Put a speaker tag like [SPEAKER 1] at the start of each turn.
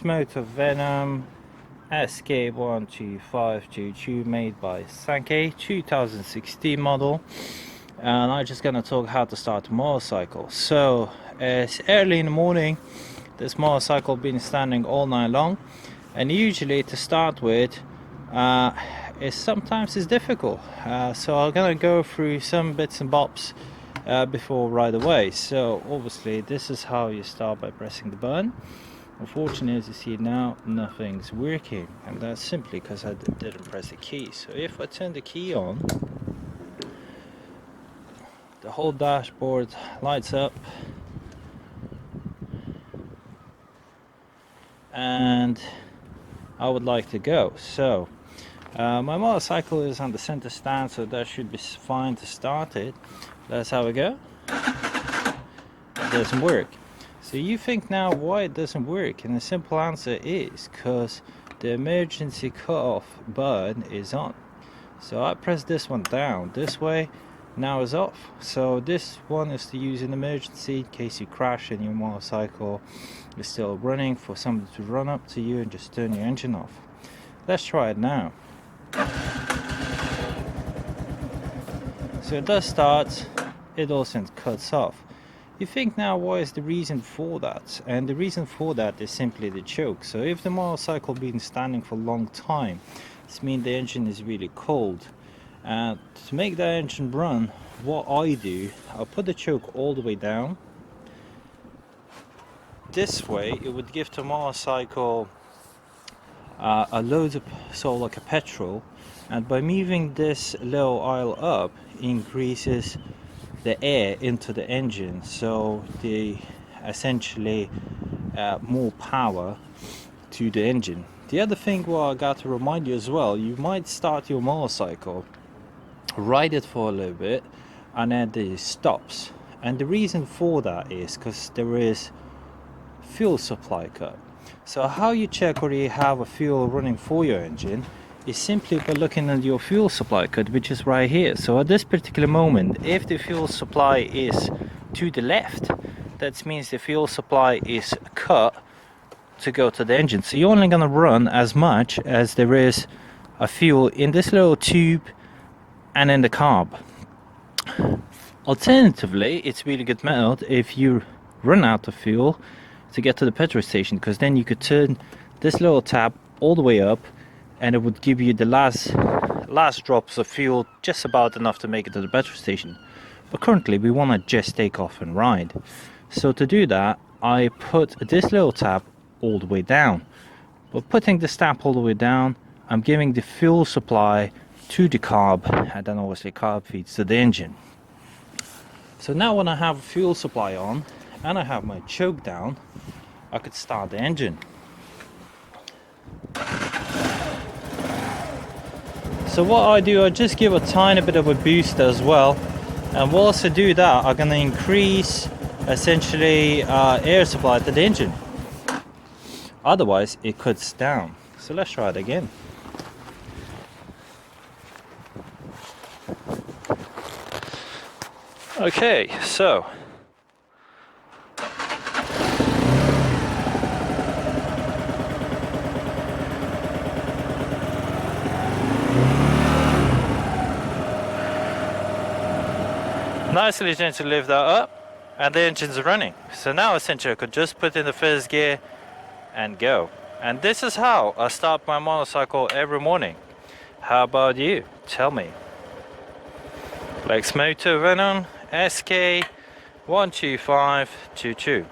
[SPEAKER 1] Lexmoto Venom SK125-22 made by Sankei, 2016 model. And I'm just gonna talk how to start a motorcycle. So it's early in the morning. This motorcycle been standing all night long, and usually to start with sometimes it's difficult. So I'm gonna go through some bits and bobs before right away. So obviously this is how you start, by pressing the button. Unfortunately, as you see now, nothing's working, and that's simply because I didn't press the key. So if I turn the key on, the whole dashboard lights up, and I would like to go. So my motorcycle is on the center stand, so that should be fine to start it. That's how we go. It doesn't work. So you think now why it doesn't work, and the simple answer is because the emergency cutoff button is on. So I press this one down this way, now it's off. So this one is to use in emergency in case you crash and your motorcycle is still running, for somebody to run up to you and just turn your engine off. Let's try it now. So it does start, it also cuts off. You think now what is the reason for that? And the reason for that is simply the choke. So if the motorcycle been standing for a long time, this means the engine is really cold. And to make that engine run, what I do, I'll put the choke all the way down. This way it would give the motorcycle a load of, sort of like a petrol, and by moving this little aisle up, increases the air into the engine, so the essentially more power to the engine. The other thing what I got to remind you as well, you might start your motorcycle, ride it for a little bit, and then it stops. And the reason for that is because there is fuel supply cut. So how you check whether you have a fuel running for your engine is simply by looking at your fuel supply cut, which is right here. So at this particular moment, if the fuel supply is to the left, that means the fuel supply is cut to go to the engine. So you're only going to run as much as there is a fuel in this little tube and in the carb. Alternatively, it's really good method if you run out of fuel to get to the petrol station, because then you could turn this little tab all the way up, and it would give you the last drops of fuel, just about enough to make it to the petrol station. But currently we want to just take off and ride. So to do that, I put this little tab all the way down. But putting this tab all the way down, I'm giving the fuel supply to the carb, and then obviously carb feeds to the engine. So now when I have fuel supply on and I have my choke down, I could start the engine. So what I do, I just give a tiny bit of a boost as well, and once I do that, I'm going to increase essentially air supply to the engine. Otherwise it cuts down. So let's try it again. Okay, so nicely gently lift that up, and the engine's running. So now essentially I could just put in the first gear and go. And this is how I start my motorcycle every morning. How about you? Tell me. Lexmoto Venom SK125-22.